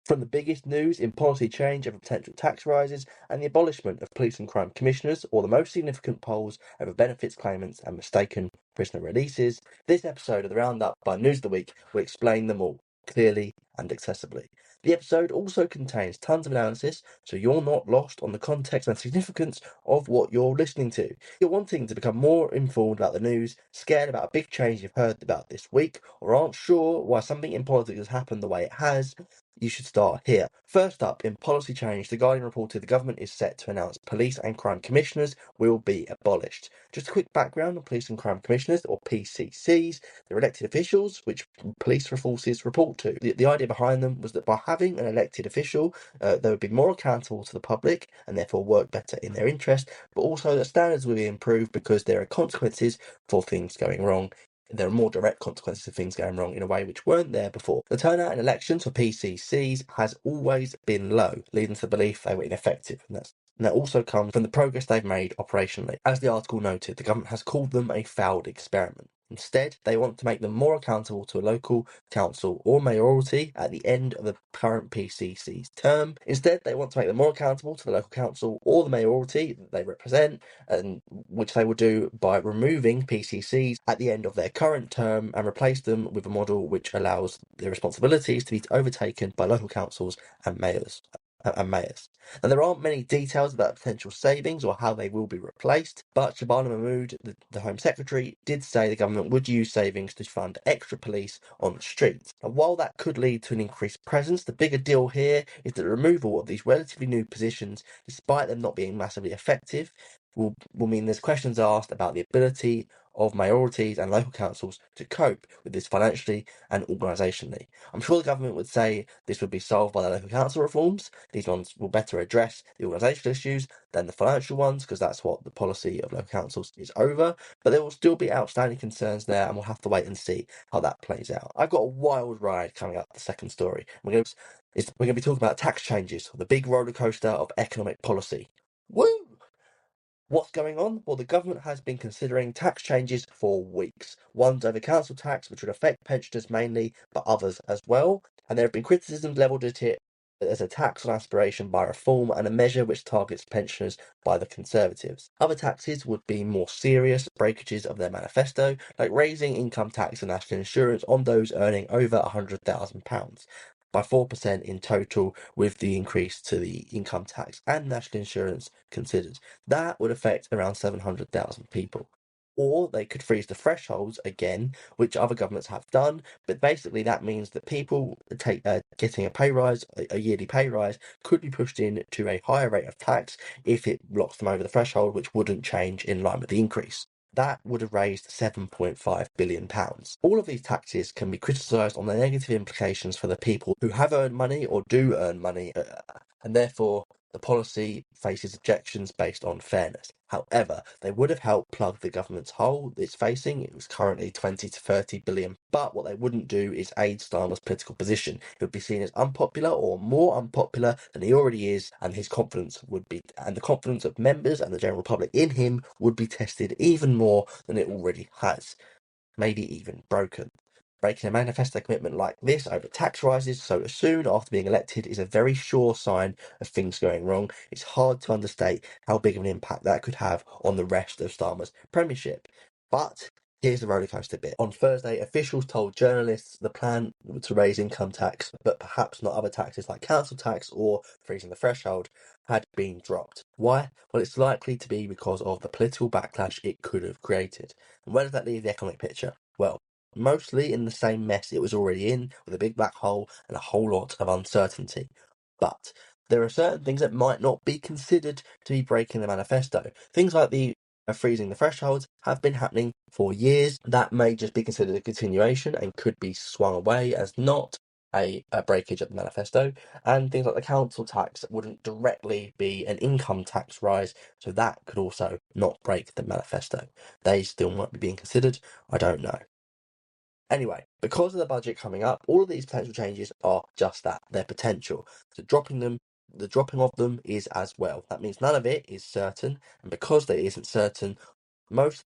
From the biggest news in policy change over potential tax rises and the abolishment of police and crime commissioners, or the most significant polls over benefits claimants and mistaken prisoner releases, this episode of the Roundup by News of the Week will explain them all clearly and accessibly. The episode also contains tons of analysis, so you're not lost on the context and significance of what you're listening to. If you're wanting to become more informed about the news, scared about a big change you've heard about this week, or aren't sure why something in politics has happened the way it has, you should start here. First up, in policy change, The Guardian reported the government is set to announce police and crime commissioners will be abolished. Just a quick background on police and crime commissioners, or PCCs. They're elected officials which police forces report to. The idea behind them was that by having an elected official, they would be more accountable to the public and therefore work better in their interest, but also that standards will be improved because there are consequences for things going wrong. There are more direct consequences of things going wrong in a way which weren't there before. The turnout in elections for PCCs has always been low, leading to the belief they were ineffective, and that also comes from the progress they've made operationally. As the article noted, the government has called them a failed experiment. Instead, they want to make them more accountable to a local council or mayoralty at the end of the current PCC's term. Instead, they want to make them more accountable to the local council or the mayoralty that they represent, and which they will do by removing PCCs at the end of their current term and replace them with a model which allows their responsibilities to be overtaken by local councils and mayors. And there aren't many details about potential savings or how they will be replaced, but Shabana Mahmood, the Home Secretary, did say the government would use savings to fund extra police on the streets. And while that could lead to an increased presence, the bigger deal here is that the removal of these relatively new positions, despite them not being massively effective, will mean there's questions asked about the ability of mayorities and local councils to cope with this financially and organisationally. I'm sure the government would say this would be solved by the local council reforms. These ones will better address the organisational issues than the financial ones, because that's what the policy of local councils is over. But there will still be outstanding concerns there, and we'll have to wait and see how that plays out. I've got a wild ride coming up, the second story. We're going to be talking about tax changes, the big roller coaster of economic policy. Woo! What's going on? Well, the government has been considering tax changes for weeks. One's over council tax, which would affect pensioners mainly, but others as well. And there have been criticisms levelled at it as a tax on aspiration by reform and a measure which targets pensioners by the Conservatives. Other taxes would be more serious breakages of their manifesto, like raising income tax and national insurance on those earning over £100,000. By 4% in total, with the increase to the income tax and national insurance considered. That would affect around 700,000 people. Or they could freeze the thresholds again, which other governments have done, but basically that means that people getting a pay rise, a yearly pay rise, could be pushed in to a higher rate of tax if it blocks them over the threshold, which wouldn't change in line with the increase. That would have raised £7.5 billion. All of these taxes can be criticised on their negative implications for the people who have earned money or do earn money, and therefore the policy faces objections based on fairness. However, they would have helped plug the government's hole it's facing. It was currently 20 to 30 billion. But what they wouldn't do is aid Starmer's political position. It would be seen as unpopular or more unpopular than he already is, and his confidence would be, and the confidence of members and the general public in him would be tested even more than it already has, maybe even broken. Breaking a manifesto commitment like this over tax rises so soon after being elected is a very sure sign of things going wrong. It's hard to understate how big of an impact that could have on the rest of Starmer's premiership. But here's the rollercoaster bit. On Thursday, officials told journalists the plan to raise income tax, but perhaps not other taxes like council tax or freezing the threshold, had been dropped. Why? Well, it's likely to be because of the political backlash it could have created. And where does that leave the economic picture? Well, mostly in the same mess it was already in, with a big black hole and a whole lot of uncertainty. But there are certain things that might not be considered to be breaking the manifesto. Things like the freezing the thresholds have been happening for years. That may just be considered a continuation and could be swung away as not a breakage of the manifesto. And things like the council tax wouldn't directly be an income tax rise, so that could also not break the manifesto. They still might be being considered. I don't know. Anyway, because of the budget coming up, all of these potential changes are just that, they're potential. The dropping of them is as well. That means none of it is certain, and because that isn't certain, most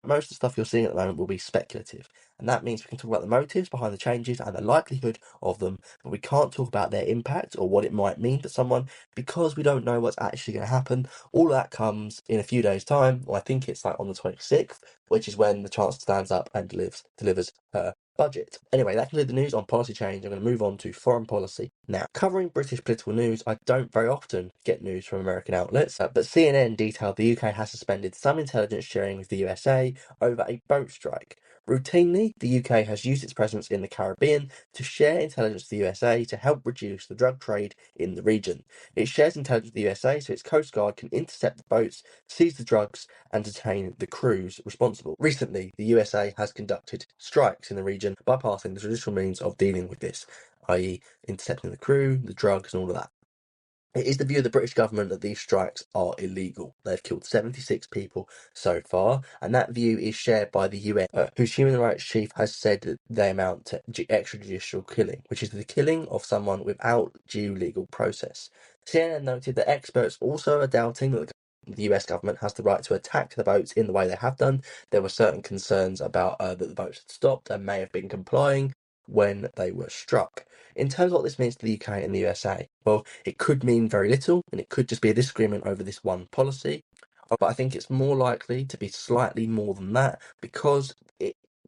Most of the stuff you're seeing at the moment will be speculative, and that means we can talk about the motives behind the changes and the likelihood of them, but we can't talk about their impact or what it might mean for someone because we don't know what's actually going to happen. All of that comes in a few days' time, or I think it's like on the 26th, which is when the Chancellor stands up and delivers her budget. Anyway, that concludes the news on policy change. I'm going to move on to foreign policy now. Covering British political news, I don't very often get news from American outlets, but CNN detailed the UK has suspended some intelligence sharing with the USA over a boat strike. Routinely, the UK has used its presence in the Caribbean to share intelligence with the USA to help reduce the drug trade in the region. It shares intelligence with the USA so its Coast Guard can intercept the boats, seize the drugs, and detain the crews responsible. Recently, the USA has conducted strikes in the region, bypassing the traditional means of dealing with this, i.e., intercepting the crew, the drugs, and all of that. It is the view of the British government that these strikes are illegal. They've killed 76 people so far, and that view is shared by the UN, whose human rights chief has said that they amount to extrajudicial killing, which is the killing of someone without due legal process. CNN noted that experts also are doubting that the US government has the right to attack the boats in the way they have done. There were certain concerns about that the boats had stopped and may have been complying when they were struck. In terms of what this means to the UK and the USA, well, it could mean very little, and it could just be a disagreement over this one policy. But I think it's more likely to be slightly more than that because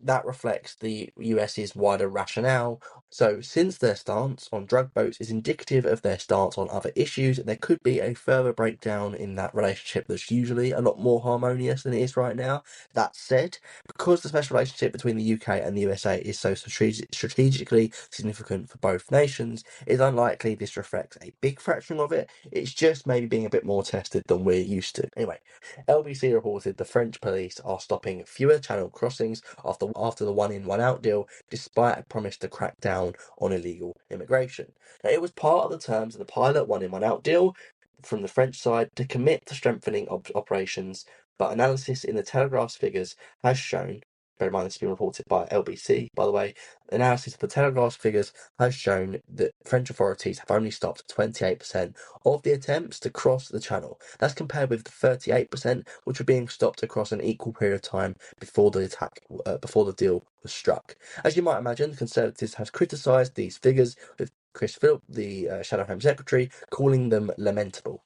that reflects the US's wider rationale. So, since their stance on drug boats is indicative of their stance on other issues, there could be a further breakdown in that relationship that's usually a lot more harmonious than it is right now. That said, because the special relationship between the UK and the USA is so strategically significant for both nations, it's unlikely this reflects a big fraction of it. It's just maybe being a bit more tested than we're used to. Anyway, LBC reported the French police are stopping fewer channel crossings after the one in, one out deal, despite a promise to crack down on illegal immigration. Now, it was part of the terms of the pilot one in, one out deal from the French side to commit to strengthening operations, but analysis in the Telegraph's figures has shown, bear in mind this has been reported by LBC, by the way, analysis of the Telegraph's figures has shown that French authorities have only stopped 28% of the attempts to cross the channel. That's compared with the 38% which were being stopped across an equal period of time before the deal was struck. As you might imagine, the Conservatives have criticised these figures, with Chris Philp, the Shadow Home Secretary, calling them lamentable.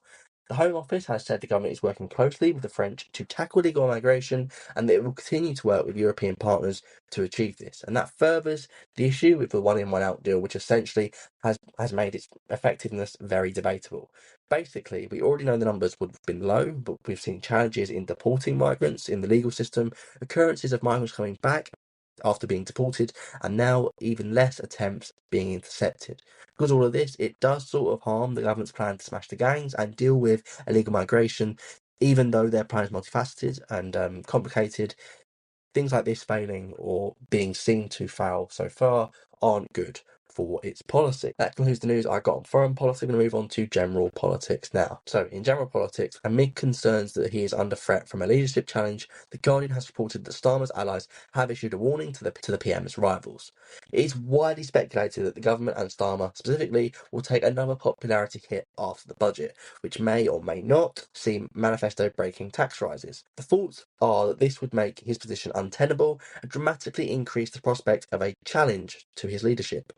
The Home Office has said the government is working closely with the French to tackle illegal migration and that it will continue to work with European partners to achieve this. And that furthers the issue with the one in, one out deal, which essentially has made its effectiveness very debatable. Basically, we already know the numbers would have been low, but we've seen challenges in deporting migrants in the legal system, occurrences of migrants coming back after being deported, and now even less attempts being intercepted. Because all of this, it does sort of harm the government's plan to smash the gangs and deal with illegal migration, even though their plan is multifaceted and complicated. Things like this failing or being seen to fail so far aren't good for its policy. That concludes the news I got on foreign policy. I'm going to move on to general politics now. So, in general politics, amid concerns that he is under threat from a leadership challenge, The Guardian has reported that Starmer's allies have issued a warning to the PM's rivals. It is widely speculated that the government and Starmer specifically will take another popularity hit after the budget, which may or may not see manifesto-breaking tax rises. The thoughts are that this would make his position untenable and dramatically increase the prospect of a challenge to his leadership.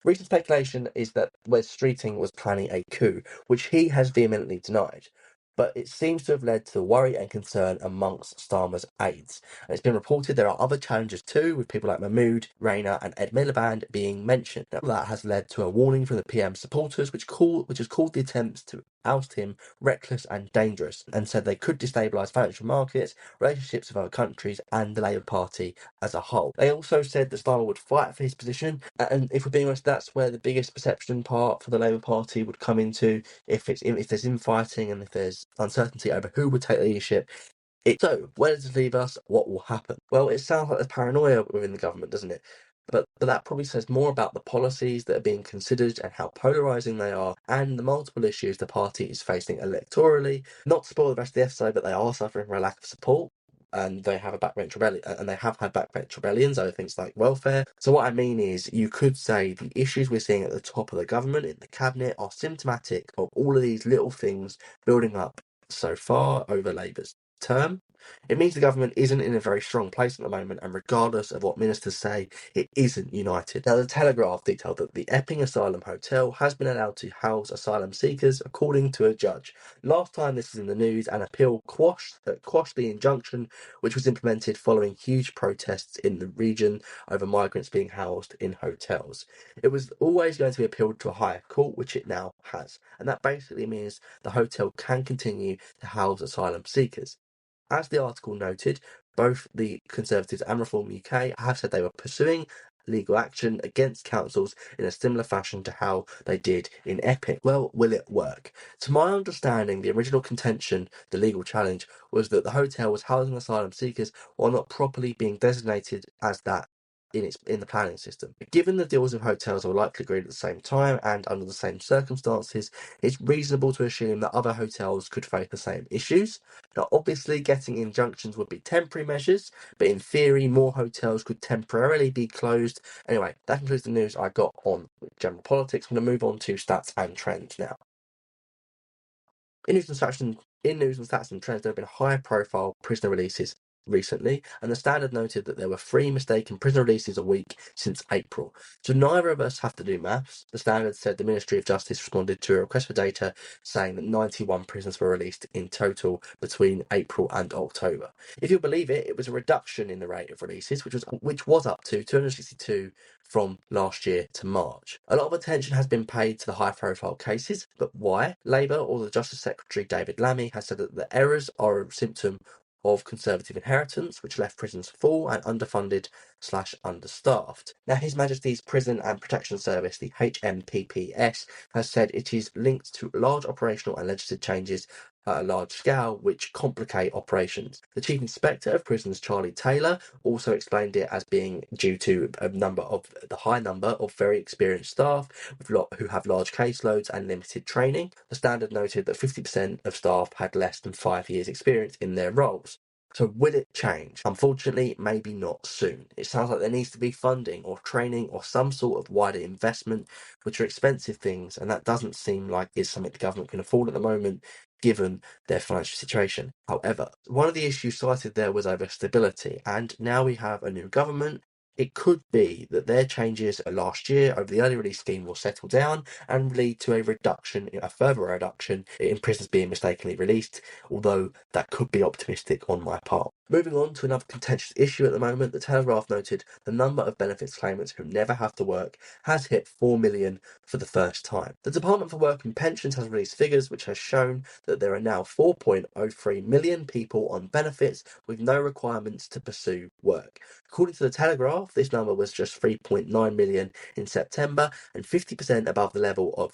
Recent speculation is that Wes Streeting was planning a coup, which he has vehemently denied. But it seems to have led to worry and concern amongst Starmer's aides. And it's been reported there are other challenges too, with people like Mahmoud, Rayner, and Ed Miliband being mentioned. Now, that has led to a warning from the PM supporters, which has called the attempts to oust him reckless and dangerous, and said they could destabilise financial markets, relationships with other countries, and the Labour Party as a whole. They also said that Starmer would fight for his position, and if we're being honest, that's where the biggest perception part for the Labour Party would come into. If there's infighting and if there's uncertainty over who would take leadership. So, where does this leave us? What will happen? Well, it sounds like there's paranoia within the government, doesn't it? But that probably says more about the policies that are being considered and how polarising they are, and the multiple issues the party is facing electorally. Not to spoil the rest of the episode, but they are suffering from a lack of support. And they have a backbench rebellion, and they have had backbench rebellions over things like welfare. So what I mean is, you could say the issues we're seeing at the top of the government, in the cabinet, are symptomatic of all of these little things building up so far over Labour's term. It means the government isn't in a very strong place at the moment, and regardless of what ministers say, it isn't united. Now, the Telegraph detailed that the Epping Asylum Hotel has been allowed to house asylum seekers, according to a judge. Last time this was in the news, an appeal quashed the injunction, which was implemented following huge protests in the region over migrants being housed in hotels. It was always going to be appealed to a higher court, which it now has, and that basically means the hotel can continue to house asylum seekers. As the article noted, both the Conservatives and Reform UK have said they were pursuing legal action against councils in a similar fashion to how they did in Epping. Well, will it work? To my understanding, the original contention, the legal challenge, was that the hotel was housing asylum seekers while not properly being designated as that in the planning system. Given the deals of hotels were likely agreed at the same time and under the same circumstances, it's reasonable to assume that other hotels could face the same issues. Now, obviously, getting injunctions would be temporary measures, but in theory, more hotels could temporarily be closed. Anyway, that concludes the news I got on general politics. I'm going to move on to stats and trends now. In news and stats and trends, there have been high-profile prisoner releases recently, and the Standard noted that there were 3 mistaken prisoner releases a week since April. So neither of us have to do maths. The Standard said the Ministry of Justice responded to a request for data saying that 91 prisoners were released in total between April and October. If you'll believe it, it was a reduction in the rate of releases, which was up to 262 from last year to March. A lot of attention has been paid to the high-profile cases, but why? Labour, or the Justice Secretary David Lammy, has said that the errors are a symptom of Conservative inheritance, which left prisons full and underfunded/understaffed. Now, His Majesty's Prison and Protection Service, the HMPPS, has said it is linked to large operational and legislative changes at a large scale, which complicate operations. The Chief Inspector of Prisons, Charlie Taylor, also explained it as being due to the high number of very experienced staff who have large caseloads and limited training. The Standard noted that 50% of staff had less than 5 years' experience in their roles. So will it change? Unfortunately, maybe not soon. It sounds like there needs to be funding or training or some sort of wider investment, which are expensive things, and that doesn't seem like it's something the government can afford at the moment, given their financial situation. However, one of the issues cited there was over stability, and now we have a new government. It could be that their changes last year over the early release scheme will settle down and lead to a further reduction in prisoners being mistakenly released, although that could be optimistic on my part. Moving on to another contentious issue at the moment, the Telegraph noted the number of benefits claimants who never have to work has hit 4 million for the first time. The Department for Work and Pensions has released figures which has shown that there are now 4.03 million people on benefits with no requirements to pursue work. According to the Telegraph, this number was just 3.9 million in September and 50% above the level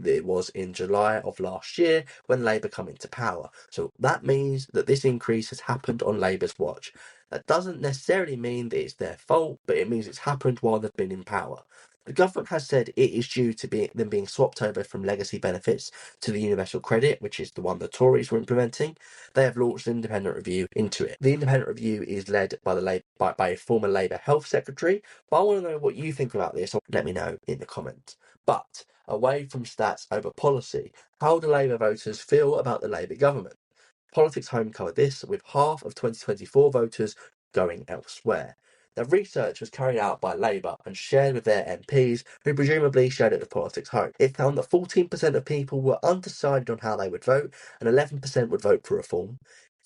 it was in July of last year when Labour come into power. So that means that this increase has happened on Labour's watch. That doesn't necessarily mean that it's their fault, but it means it's happened while they've been in power. The government has said it is due to them being swapped over from legacy benefits to the universal credit, which is the one the Tories were implementing. They have launched an independent review into it. The independent review is led by a former Labour Health Secretary, but I want to know what you think about this. Let me know in the comments. But away from stats over policy, how do Labour voters feel about the Labour government? Politics Home covered this, with half of 2024 voters going elsewhere. The research was carried out by Labour and shared with their MPs, who presumably shared it with Politics Home. It found that 14% of people were undecided on how they would vote, and 11% would vote for reform.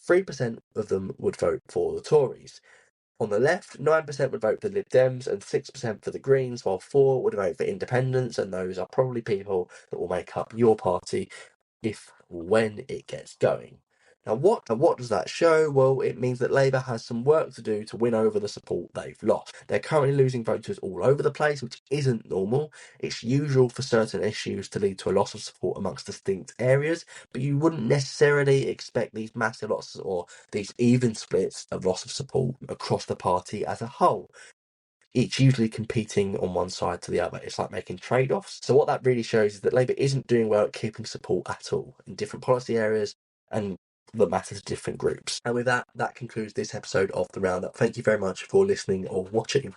3% of them would vote for the Tories. On the left, 9% would vote for the Lib Dems and 6% for the Greens, while 4% would vote for independents, and those are probably people that will make up your party if or when it gets going. Now, what does that show? Well, it means that Labour has some work to do to win over the support they've lost. They're currently losing voters all over the place, which isn't normal. It's usual for certain issues to lead to a loss of support amongst distinct areas, but you wouldn't necessarily expect these massive losses or these even splits of loss of support across the party as a whole. It's usually competing on one side to the other. It's like making trade-offs. So what that really shows is that Labour isn't doing well at keeping support at all in different policy areas and that matter to different groups. And with that, that concludes this episode of The Roundup. Thank you very much for listening or watching.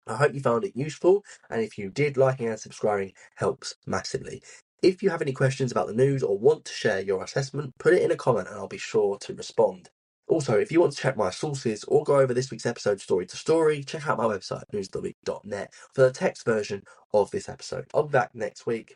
I hope you found it useful, and if you did, liking and subscribing helps massively. If you have any questions about the news or want to share your assessment, put it in a comment and I'll be sure to respond. Also, if you want to check my sources or go over this week's episode story to story, check out my website, newsoftheweek.net, for the text version of this episode. I'll be back next week.